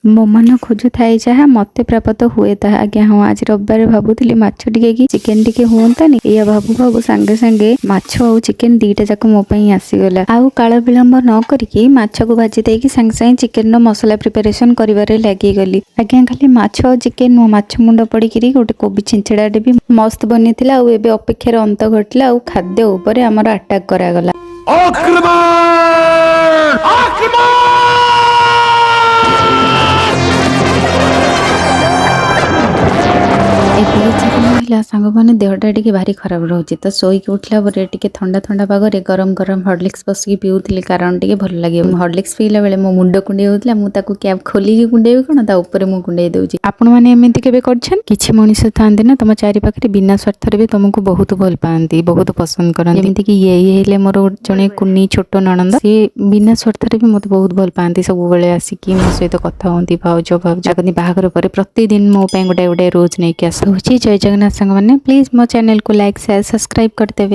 मो मन खोजु थाए जहाँ मते प्राप्त हुए ताहा। आज्ञा हाँ, आज रविवार भाबुଥିଲି माछ टिके कि चिकेन टिके हुअंतानी। एया भाबु भाबु सांगे सांगे माछ और चिकेन दीटा जाक मो पई आसीगला। आउ काल विलंब न करिकी माछ को भाजी देकी सांगे सांगे चिकेन रो मसला प्रिपरेशन करिवारे लागि गली। आज्ञा खाली माछ और चिकेन नो माछ मुंड पड़िकी गोटे कोबी छिंचड़ाटे भी मस्त बनिथिला। आउ एबे अपेक्षार अंत घटिला। आउ खाद्य उपरे हमर अटैक करागला। सांग मैंने देहटा टी भारी खराब रोचे तो शोक उठला टे ठंडा ठंडा पागे गरम गरम हॉर्लिक्स बसिक पीऊली कारण टे भल लगे। हॉर्लिक्स पीला बेले मो मुंड कुंडे होता मुझे कैप खोलिकी कुंडेबी कौन ता मु कुंडे दूसरी। आपण मैंने एमती केबे करछन? किछि मनीष थांती ना तुम चारि पाखे बिना स्वार्थ भी तुमको बहुत भल पाती, बहुत पसंद करती। जमीती कि ये मोर जड़े कुनी छोट नणंद सी बिना स्वार्थ भी मत बहुत भल पाती। सब बेले आसिकी मो सहित कथा होती भाउज भाउज कहती बाहागर पर प्रतिदिन मो गोटे गोटे रोज नहीं आस। जय जगन्नाथ सांग मैंने प्लीज मो चैनल को लाइक शेयर सब्सक्राइब करते।